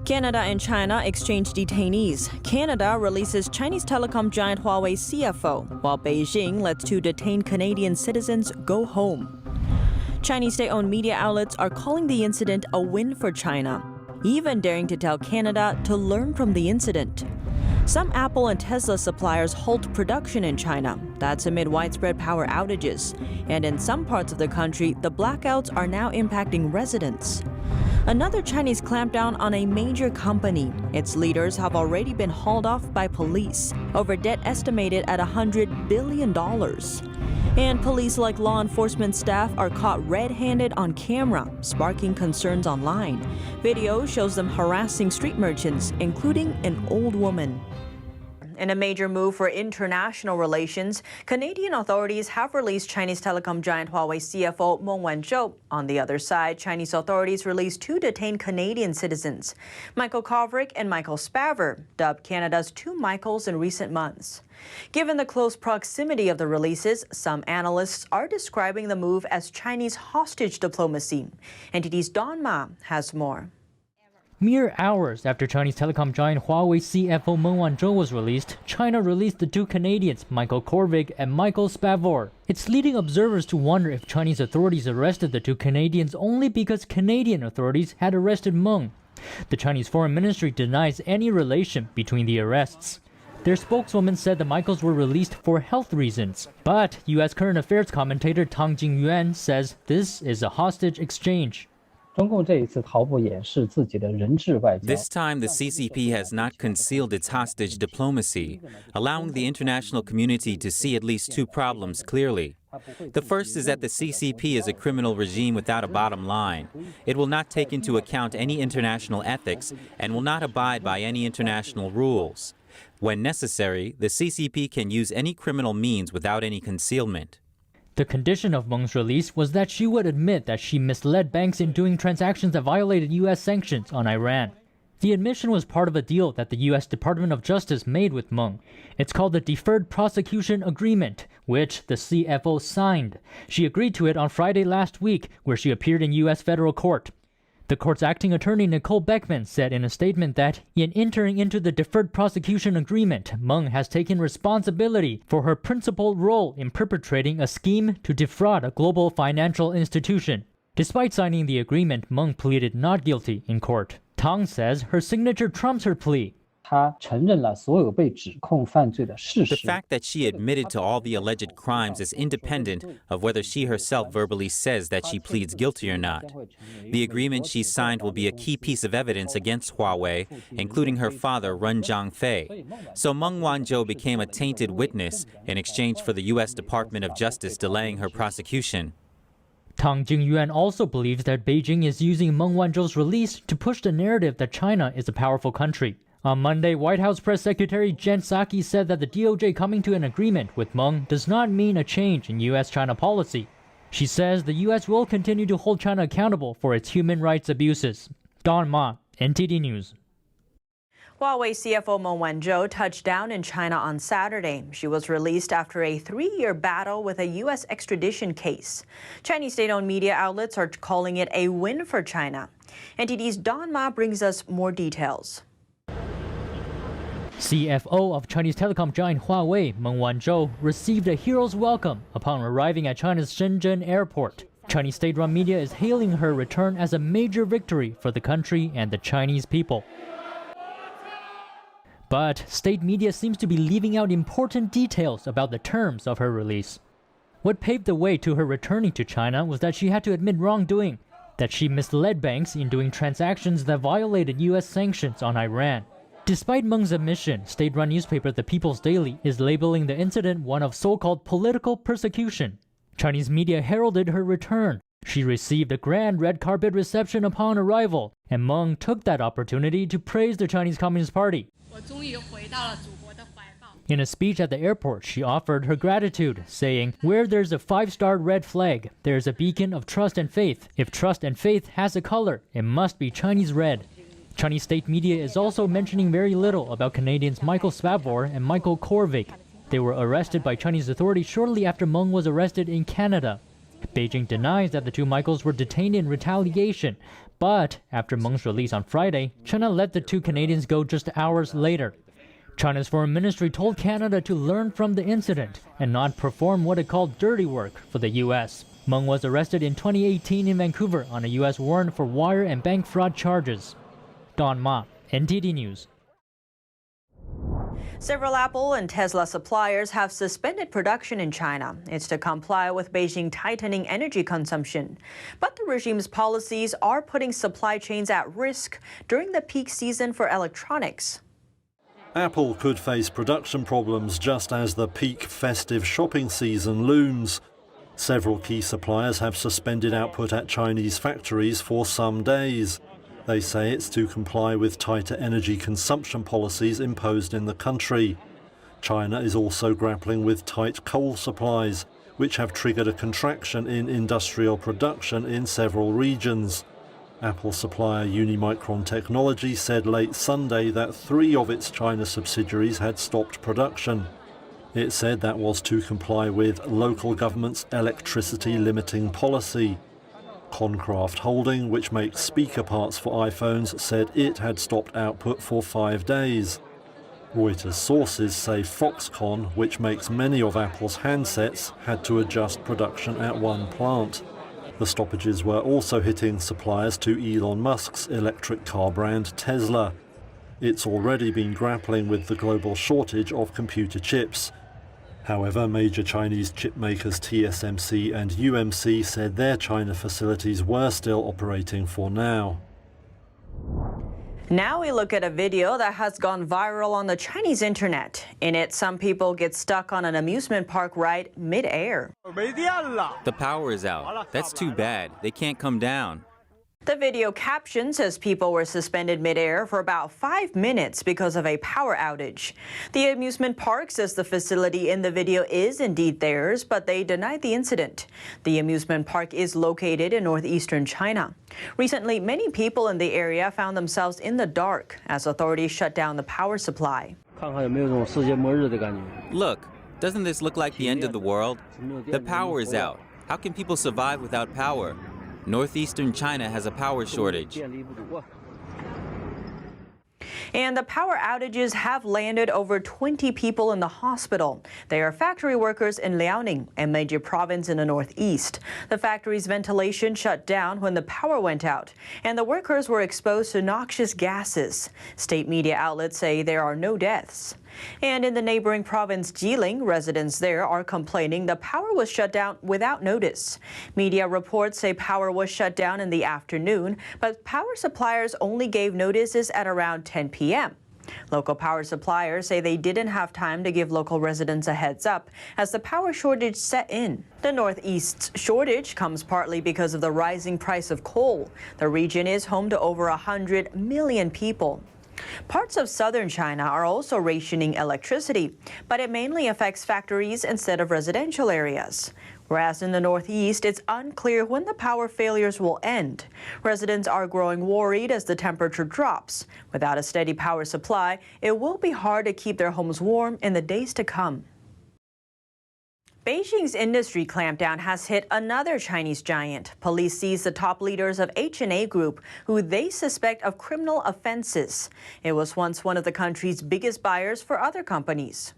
Canada and China exchange detainees. Canada releases Chinese telecom giant Huawei CFO, while Beijing lets two detained Canadian citizens go home. Chinese state-owned media outlets are calling the incident a win for China, even daring to tell Canada to learn from the incident. Some Apple and Tesla suppliers halt production in China. That's amid widespread power outages. And in some parts of the country, the blackouts are now impacting residents. Another Chinese clampdown on a major company. Its leaders have already been hauled off by police over debt estimated at $100 billion. And police-like law enforcement staff are caught red-handed on camera, sparking concerns online. Video shows them harassing street merchants, including an old woman. In a major move for international relations, Canadian authorities have released Chinese telecom giant Huawei CFO Meng Wanzhou. On the other side, Chinese authorities released two detained Canadian citizens, Michael Kovrig and Michael Spavor, dubbed Canada's two Michaels in recent months. Given the close proximity of the releases, some analysts are describing the move as Chinese hostage diplomacy. NTD's Don Ma has more. Mere hours after Chinese telecom giant Huawei CFO Meng Wanzhou was released, China released the two Canadians, Michael Kovrig and Michael Spavor. It's leading observers to wonder if Chinese authorities arrested the two Canadians only because Canadian authorities had arrested Meng. The Chinese Foreign Ministry denies any relation between the arrests. Their spokeswoman said the Michaels were released for health reasons. But U.S. current affairs commentator Tianwen says this is a hostage exchange. This time, the CCP has not concealed its hostage diplomacy, allowing the international community to see at least two problems clearly. The first is that the CCP is a criminal regime without a bottom line. It will not take into account any international ethics and will not abide by any international rules. When necessary, the CCP can use any criminal means without any concealment. The condition of Meng's release was that she would admit that she misled banks in doing transactions that violated U.S. sanctions on Iran. The admission was part of a deal that the U.S. Department of Justice made with Meng. It's called the Deferred Prosecution Agreement, which the CFO signed. She agreed to it on Friday last week, where she appeared in U.S. federal court. The court's acting attorney Nicole Beckman said in a statement that, in entering into the Deferred Prosecution Agreement, Meng has taken responsibility for her principal role in perpetrating a scheme to defraud a global financial institution. Despite signing the agreement, Meng pleaded not guilty in court. Tang says her signature trumps her plea. The fact that she admitted to all the alleged crimes is independent of whether she herself verbally says that she pleads guilty or not. The agreement she signed will be a key piece of evidence against Huawei, including her father, Ren Zhangfei. So Meng Wanzhou became a tainted witness in exchange for the U.S. Department of Justice delaying her prosecution. Tang Jingyuan also believes that Beijing is using Meng Wanzhou's release to push the narrative that China is a powerful country. On Monday, White House Press Secretary Jen Psaki said that the DOJ coming to an agreement with Meng does not mean a change in U.S.-China policy. She says the U.S. will continue to hold China accountable for its human rights abuses. Don Ma, NTD News. Huawei CFO Meng Wanzhou touched down in China on Saturday. She was released after a 3-year battle with a U.S. extradition case. Chinese state-owned media outlets are calling it a win for China. NTD's Don Ma brings us more details. CFO of Chinese telecom giant Huawei, Meng Wanzhou, received a hero's welcome upon arriving at China's Shenzhen airport. Chinese state-run media is hailing her return as a major victory for the country and the Chinese people. But state media seems to be leaving out important details about the terms of her release. What paved the way to her returning to China was that she had to admit wrongdoing, that she misled banks in doing transactions that violated U.S. sanctions on Iran. Despite Meng's admission, state-run newspaper The People's Daily is labeling the incident one of so-called political persecution. Chinese media heralded her return. She received a grand red carpet reception upon arrival, and Meng took that opportunity to praise the Chinese Communist Party. In a speech at the airport, she offered her gratitude, saying, "Where there's a 5-star red flag, there's a beacon of trust and faith. If trust and faith has a color, it must be Chinese red." Chinese state media is also mentioning very little about Canadians Michael Spavor and Michael Kovrig. They were arrested by Chinese authorities shortly after Meng was arrested in Canada. Beijing denies that the two Michaels were detained in retaliation, But after Meng's release on Friday, China let the two Canadians go just hours later. China's foreign ministry told Canada to learn from the incident and not perform what it called dirty work for the U.S. Meng was arrested in 2018 in Vancouver on a U.S. warrant for wire and bank fraud charges. Don Ma, NTD News. Several Apple and Tesla suppliers have suspended production in China. It's to comply with Beijing tightening energy consumption. But the regime's policies are putting supply chains at risk during the peak season for electronics. Apple could face production problems just as the peak festive shopping season looms. Several key suppliers have suspended output at Chinese factories for some days. They say it's to comply with tighter energy consumption policies imposed in the country. China is also grappling with tight coal supplies, which have triggered a contraction in industrial production in several regions. Apple supplier Unimicron Technology said late Sunday that 3 of its China subsidiaries had stopped production. It said that was to comply with local government's electricity limiting policy. Concraft Holding, which makes speaker parts for iPhones, said it had stopped output for 5 days. Reuters sources say Foxconn, which makes many of Apple's handsets, had to adjust production at one plant. The stoppages were also hitting suppliers to Elon Musk's electric car brand Tesla. It's already been grappling with the global shortage of computer chips. However, major Chinese chip makers TSMC and UMC said their China facilities were still operating for now. Now we look at a video that has gone viral on the Chinese internet. In it, some people get stuck on an amusement park ride mid-air. The power is out. That's too bad. They can't come down. The video caption says people were suspended mid-air for about 5 minutes because of a power outage. The amusement park says the facility in the video is indeed theirs, but they denied the incident. The amusement park is located in northeastern China. Recently, many people in the area found themselves in the dark as authorities shut down the power supply. Look, doesn't this look like the end of the world? The power is out. How can people survive without power? Northeastern China has a power shortage. And the power outages have landed over 20 people in the hospital. They are factory workers in Liaoning, a major province in the northeast. The factory's ventilation shut down when the power went out, and the workers were exposed to noxious gases. State media outlets say there are no deaths. And in the neighboring province Jilin, residents there are complaining the power was shut down without notice. Media reports say power was shut down in the afternoon, but power suppliers only gave notices at around 10 p.m. Local power suppliers say they didn't have time to give local residents a heads up as the power shortage set in. The Northeast's shortage comes partly because of the rising price of coal. The region is home to over 100 million people. Parts of southern China are also rationing electricity, but it mainly affects factories instead of residential areas. Whereas in the northeast, it's unclear when the power failures will end. Residents are growing worried as the temperature drops. Without a steady power supply, it will be hard to keep their homes warm in the days to come. Beijing's industry clampdown has hit another Chinese giant. Police seized the top leaders of H&A Group, who they suspect of criminal offenses. It was once one of the country's biggest buyers for other companies.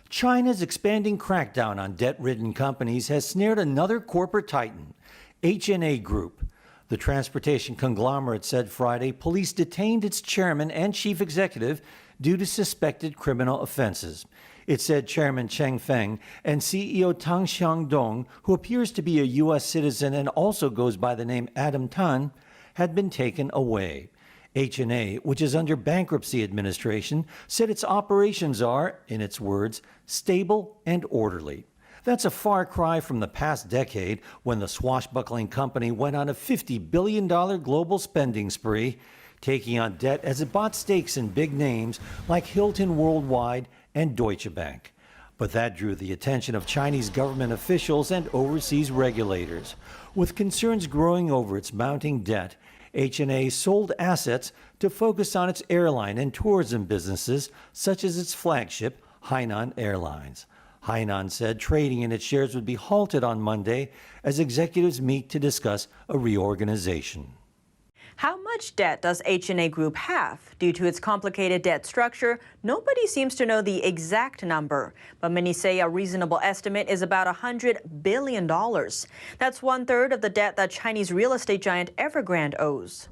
China's expanding crackdown on debt-ridden companies has snared another corporate titan, H&A Group. The transportation conglomerate said Friday police detained its chairman and chief executive due to suspected criminal offenses. It said Chairman Cheng Feng and CEO Tang Xiangdong, who appears to be a U.S. citizen and also goes by the name Adam Tan, had been taken away. H&A, which is under bankruptcy administration, said its operations are, in its words, stable and orderly. That's a far cry from the past decade when the swashbuckling company went on a $50 billion global spending spree, taking on debt as it bought stakes in big names like Hilton Worldwide and Deutsche Bank. But that drew the attention of Chinese government officials and overseas regulators. With concerns growing over its mounting debt, H&A sold assets to focus on its airline and tourism businesses, such as its flagship, Hainan Airlines. Hainan said trading in its shares would be halted on Monday as executives meet to discuss a reorganization. How much debt does H&A Group have? Due to its complicated debt structure, nobody seems to know the exact number, but many say a reasonable estimate is about $100 billion. That's 1/3 of the debt that Chinese real estate giant Evergrande owes.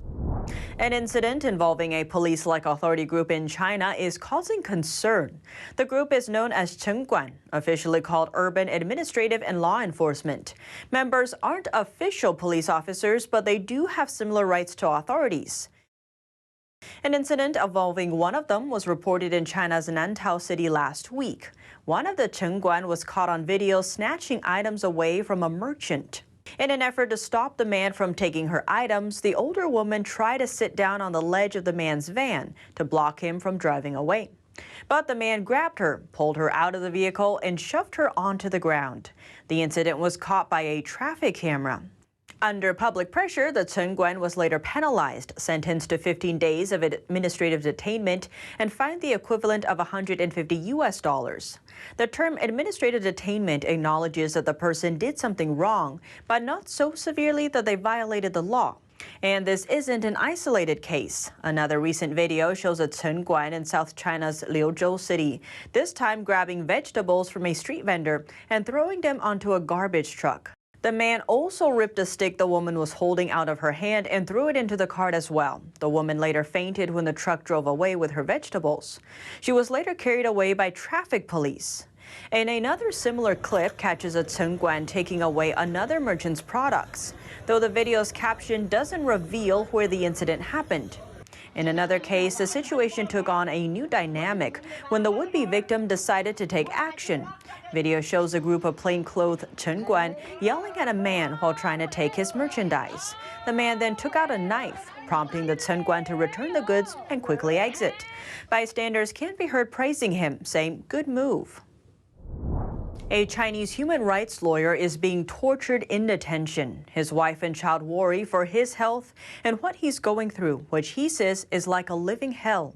An incident involving a police-like authority group in China is causing concern. The group is known as Chengguan, officially called Urban Administrative and Law Enforcement. Members aren't official police officers, but they do have similar rights to authorities. An incident involving one of them was reported in China's Nantao city last week. One of the Chengguan was caught on video snatching items away from a merchant. In an effort to stop the man from taking her items, the older woman tried to sit down on the ledge of the man's van to block him from driving away. But the man grabbed her, pulled her out of the vehicle, and shoved her onto the ground. The incident was caught by a traffic camera. Under public pressure, the Chengguan was later penalized, sentenced to 15 days of administrative detainment, and fined the equivalent of $150. The term administrative detainment acknowledges that the person did something wrong, but not so severely that they violated the law. And this isn't an isolated case. Another recent video shows a Chengguan in South China's Liuzhou city, this time grabbing vegetables from a street vendor and throwing them onto a garbage truck. The man also ripped a stick the woman was holding out of her hand and threw it into the cart as well. The woman later fainted when the truck drove away with her vegetables. She was later carried away by traffic police. And another similar clip catches a Chengguan taking away another merchant's products, though the video's caption doesn't reveal where the incident happened. In another case, the situation took on a new dynamic when the would-be victim decided to take action. Video shows a group of plainclothes Chengguan yelling at a man while trying to take his merchandise. The man then took out a knife, prompting the Chengguan to return the goods and quickly exit. Bystanders can be heard praising him, saying, "Good move." A Chinese human rights lawyer is being tortured in detention. His wife and child worry for his health and what he's going through, which he says is like a living hell.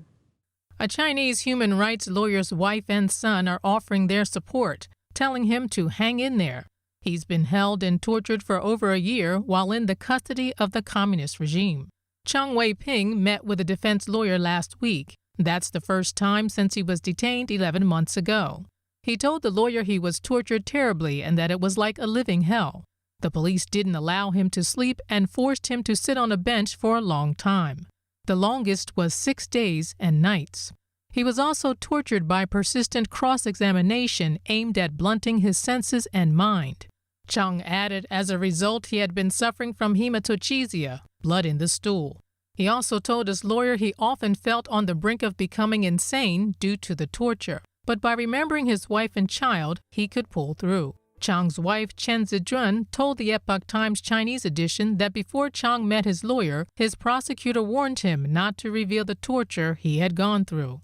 A Chinese human rights lawyer's wife and son are offering their support, telling him to hang in there. He's been held and tortured for over a year while in the custody of the communist regime. Chang Wei-ping met with a defense lawyer last week. That's the first time since he was detained 11 months ago. He told the lawyer he was tortured terribly and that it was like a living hell. The police didn't allow him to sleep and forced him to sit on a bench for a long time. The longest was 6 days and nights. He was also tortured by persistent cross-examination aimed at blunting his senses and mind. Chang added as a result he had been suffering from hematochezia, blood in the stool. He also told his lawyer he often felt on the brink of becoming insane due to the torture. But by remembering his wife and child, he could pull through. Chang's wife, Chen Zijun, told the Epoch Times Chinese edition that before Chang met his lawyer, his prosecutor warned him not to reveal the torture he had gone through.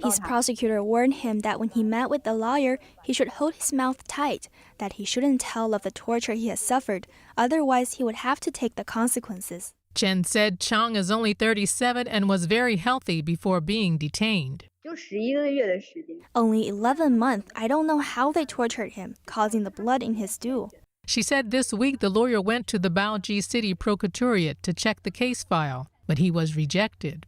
His prosecutor warned him that when he met with the lawyer, he should hold his mouth tight, that he shouldn't tell of the torture he has suffered, otherwise he would have to take the consequences. Chen said Chang is only 37 and was very healthy before being detained. Only 11 months. I don't know how they tortured him, causing the blood in his stool. She said this week the lawyer went to the Baoji City Procuratorate to check the case file, but he was rejected.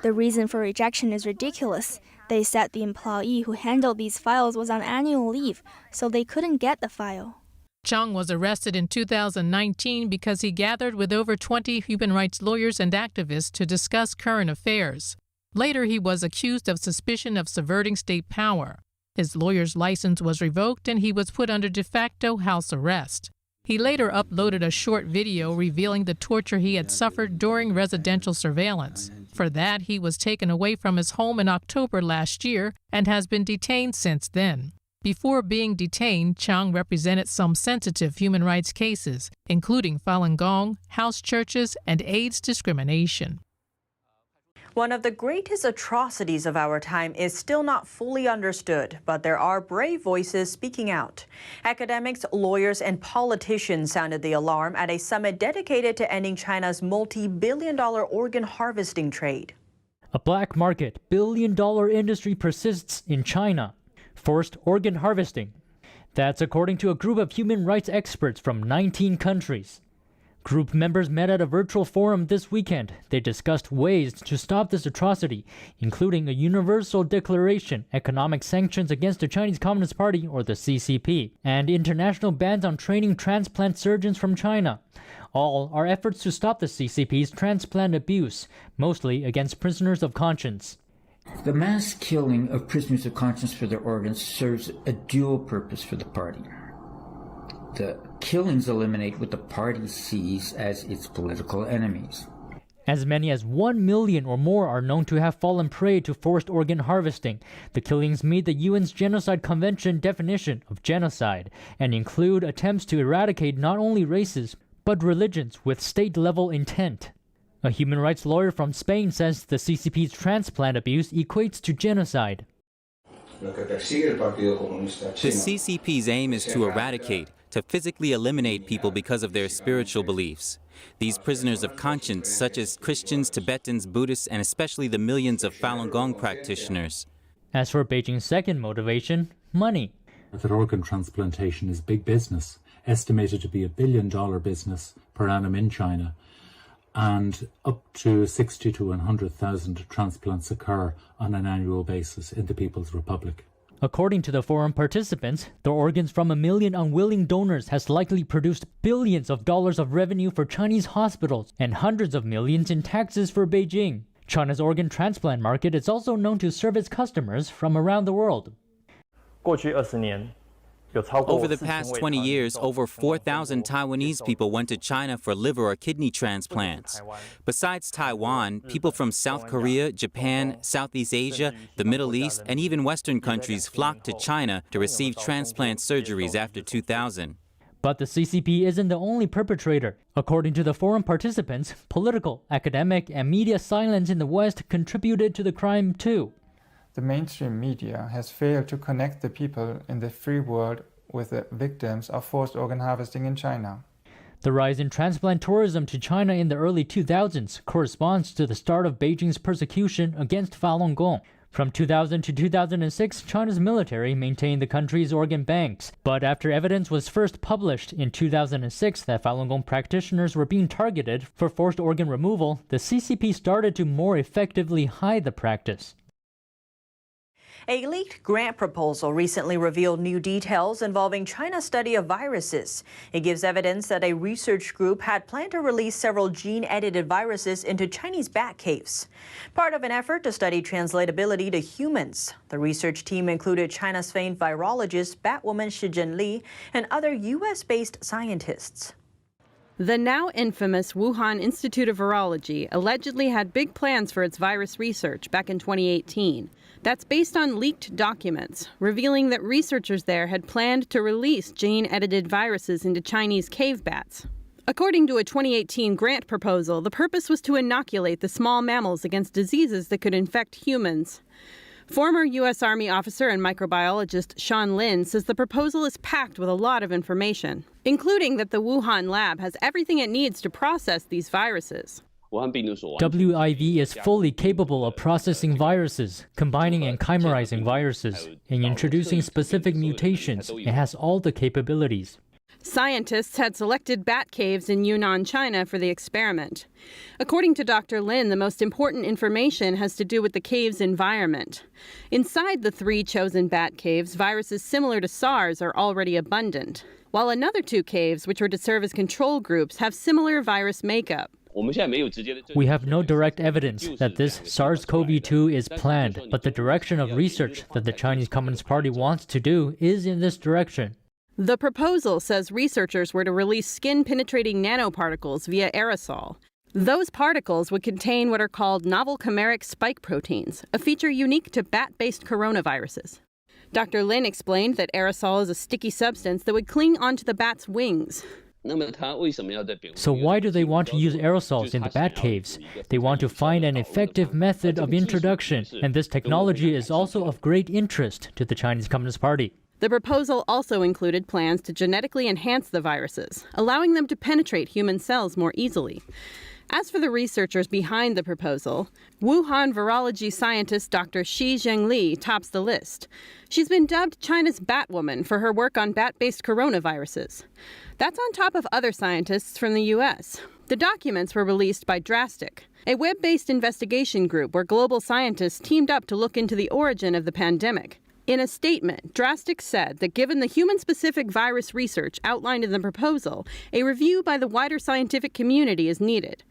The reason for rejection is ridiculous. They said the employee who handled these files was on annual leave, so they couldn't get the file. Chang was arrested in 2019 because he gathered with over 20 human rights lawyers and activists to discuss current affairs. Later, he was accused of suspicion of subverting state power. His lawyer's license was revoked and he was put under de facto house arrest. He later uploaded a short video revealing the torture he had suffered during residential surveillance. For that, he was taken away from his home in October last year and has been detained since then. Before being detained, Chang represented some sensitive human rights cases, including Falun Gong, house churches, and AIDS discrimination. One of the greatest atrocities of our time is still not fully understood, but there are brave voices speaking out. Academics, lawyers, and politicians sounded the alarm at a summit dedicated to ending China's multi-billion-dollar organ harvesting trade. A black market, billion-dollar industry persists in China. Forced organ harvesting. That's according to a group of human rights experts from 19 countries. Group members met at a virtual forum this weekend. They discussed ways to stop this atrocity, including a universal declaration, economic sanctions against the Chinese Communist Party, or the CCP, and international bans on training transplant surgeons from China. All are efforts to stop the CCP's transplant abuse, mostly against prisoners of conscience. The mass killing of prisoners of conscience for their organs serves a dual purpose for the party. The killings eliminate what the party sees as its political enemies. As many as 1 million or more are known to have fallen prey to forced organ harvesting. The killings meet the UN's Genocide Convention definition of genocide and include attempts to eradicate not only races, but religions with state-level intent. A human rights lawyer from Spain says the CCP's transplant abuse equates to genocide. The CCP's aim is to eradicate, to physically eliminate people because of their spiritual beliefs. These prisoners of conscience, such as Christians, Tibetans, Buddhists, and especially the millions of Falun Gong practitioners. As for Beijing's second motivation, money. That organ transplantation is big business, estimated to be $1 billion business per annum in China, and up to 60 to 100,000 transplants occur on an annual basis in the People's Republic. According to the forum participants, the organs from 1 million unwilling donors has likely produced billions of dollars of revenue for Chinese hospitals and hundreds of millions in taxes for Beijing. China's organ transplant market is also known to serve its customers from around the world. Over the past 20 years, over 4,000 Taiwanese people went to China for liver or kidney transplants. Besides Taiwan, people from South Korea, Japan, Southeast Asia, the Middle East, and even Western countries flocked to China to receive transplant surgeries after 2000. But the CCP isn't the only perpetrator. According to the forum participants, political, academic, and media silence in the West contributed to the crime too. The mainstream media has failed to connect the people in the free world with the victims of forced organ harvesting in China. The rise in transplant tourism to China in the early 2000s corresponds to the start of Beijing's persecution against Falun Gong. From 2000 to 2006, China's military maintained the country's organ banks. But after evidence was first published in 2006 that Falun Gong practitioners were being targeted for forced organ removal, the CCP started to more effectively hide the practice. A leaked grant proposal recently revealed new details involving China's study of viruses. It gives evidence that a research group had planned to release several gene-edited viruses into Chinese bat caves, part of an effort to study translatability to humans. The research team included China's famed virologist Batwoman Shi Zhenli and other U.S.-based scientists. The now infamous Wuhan Institute of Virology allegedly had big plans for its virus research back in 2018. That's based on leaked documents, revealing that researchers there had planned to release gene-edited viruses into Chinese cave bats. According to a 2018 grant proposal, the purpose was to inoculate the small mammals against diseases that could infect humans. Former U.S. Army officer and microbiologist Sean Lin says the proposal is packed with a lot of information, including that the Wuhan lab has everything it needs to process these viruses. WIV is fully capable of processing viruses, combining and chimerizing viruses, and introducing specific mutations. It has all the capabilities. Scientists had selected bat caves in Yunnan, China for the experiment. According to Dr. Lin, the most important information has to do with the cave's environment. Inside the 3 chosen bat caves, viruses similar to SARS are already abundant, while another 2 caves, which are to serve as control groups, have similar virus makeup. We have no direct evidence that this SARS-CoV-2 is planned, but the direction of research that the Chinese Communist Party wants to do is in this direction. The proposal says researchers were to release skin-penetrating nanoparticles via aerosol. Those particles would contain what are called novel chimeric spike proteins, a feature unique to bat-based coronaviruses. Dr. Lin explained that aerosol is a sticky substance that would cling onto the bat's wings. So why do they want to use aerosols in the bat caves? They want to find an effective method of introduction, and this technology is also of great interest to the Chinese Communist Party. The proposal also included plans to genetically enhance the viruses, allowing them to penetrate human cells more easily. As for the researchers behind the proposal, Wuhan virology scientist Dr. Shi Zhengli tops the list. She's been dubbed China's Batwoman for her work on bat-based coronaviruses. That's on top of other scientists from the U.S. The documents were released by Drastic, a web-based investigation group where global scientists teamed up to look into the origin of the pandemic. In a statement, Drastic said that given the human-specific virus research outlined in the proposal, a review by the wider scientific community is needed.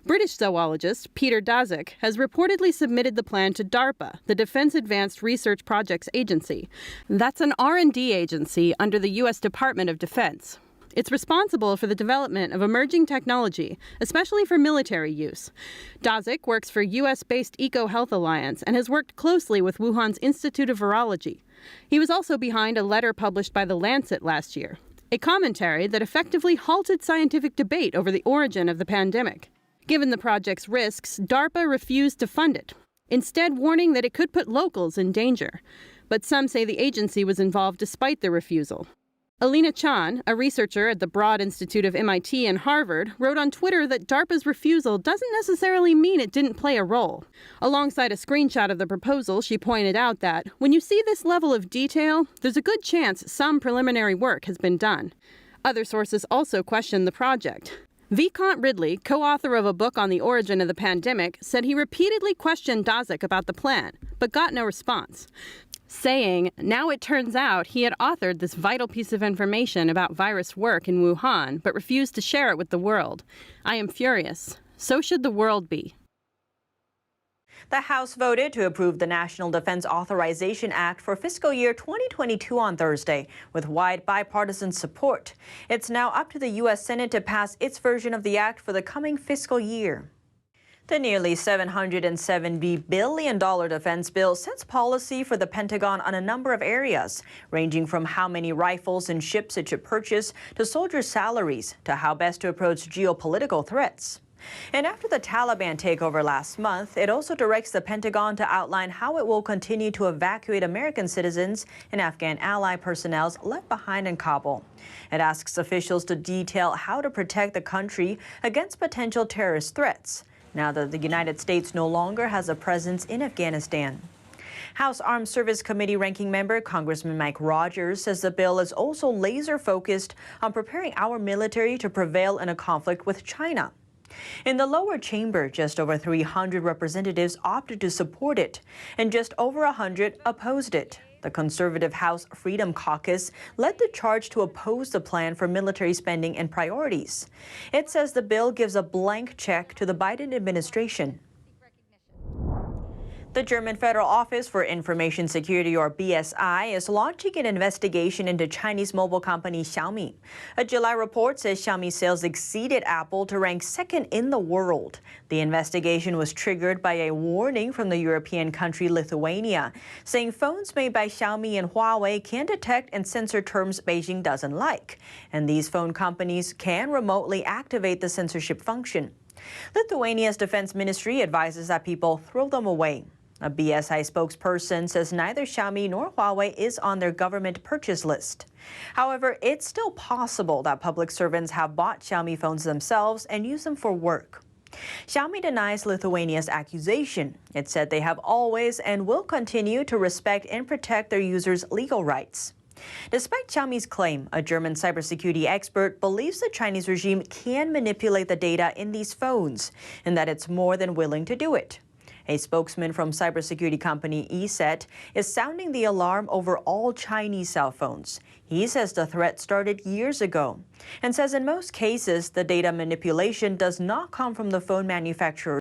British zoologist Peter Daszak has reportedly submitted the plan to DARPA, the Defense Advanced Research Projects Agency. That's an R&D agency under the U.S. Department of Defense. It's responsible for the development of emerging technology, especially for military use. Daszak works for U.S.-based EcoHealth Alliance and has worked closely with Wuhan's Institute of Virology. He was also behind a letter published by The Lancet last year, a commentary that effectively halted scientific debate over the origin of the pandemic. Given the project's risks, DARPA refused to fund it, instead warning that it could put locals in danger. But some say the agency was involved despite the refusal. Alina Chan, a researcher at the Broad Institute of MIT and Harvard, wrote on Twitter that DARPA's refusal doesn't necessarily mean it didn't play a role. Alongside a screenshot of the proposal, she pointed out that when you see this level of detail, there's a good chance some preliminary work has been done. Other sources also questioned the project. Vicant Ridley, co-author of a book on the origin of the pandemic, said he repeatedly questioned Daszak about the plan, but got no response, saying now it turns out he had authored this vital piece of information about virus work in Wuhan, but refused to share it with the world. I am furious. So should the world be. The House voted to approve the National Defense Authorization Act for fiscal year 2022 on Thursday, with wide bipartisan support. It's now up to the U.S. Senate to pass its version of the act for the coming fiscal year. The nearly $770 billion defense bill sets policy for the Pentagon on a number of areas, ranging from how many rifles and ships it should purchase to soldiers' salaries to how best to approach geopolitical threats. And after the Taliban takeover last month, it also directs the Pentagon to outline how it will continue to evacuate American citizens and Afghan ally personnel left behind in Kabul. It asks officials to detail how to protect the country against potential terrorist threats, now that the United States no longer has a presence in Afghanistan. House Armed Service Committee ranking member Congressman Mike Rogers says the bill is also laser-focused on preparing our military to prevail in a conflict with China. In the lower chamber, just over 300 representatives opted to support it, and just over 100 opposed it. The conservative House Freedom Caucus led the charge to oppose the plan for military spending and priorities. It says the bill gives a blank check to the Biden administration. The German Federal Office for Information Security, or BSI, is launching an investigation into Chinese mobile company Xiaomi. A July report says Xiaomi sales exceeded Apple to rank second in the world. The investigation was triggered by a warning from the European country Lithuania, saying phones made by Xiaomi and Huawei can detect and censor terms Beijing doesn't like, and these phone companies can remotely activate the censorship function. Lithuania's defense ministry advises that people throw them away. A BSI spokesperson says neither Xiaomi nor Huawei is on their government purchase list. However, it's still possible that public servants have bought Xiaomi phones themselves and use them for work. Xiaomi denies Lithuania's accusation. It said they have always and will continue to respect and protect their users' legal rights. Despite Xiaomi's claim, a German cybersecurity expert believes the Chinese regime can manipulate the data in these phones and that it's more than willing to do it. A spokesman from cybersecurity company Sept is sounding the alarm over all Chinese cell phones. He says the threat started years ago and says in most cases the data manipulation does not come from the phone manufacturers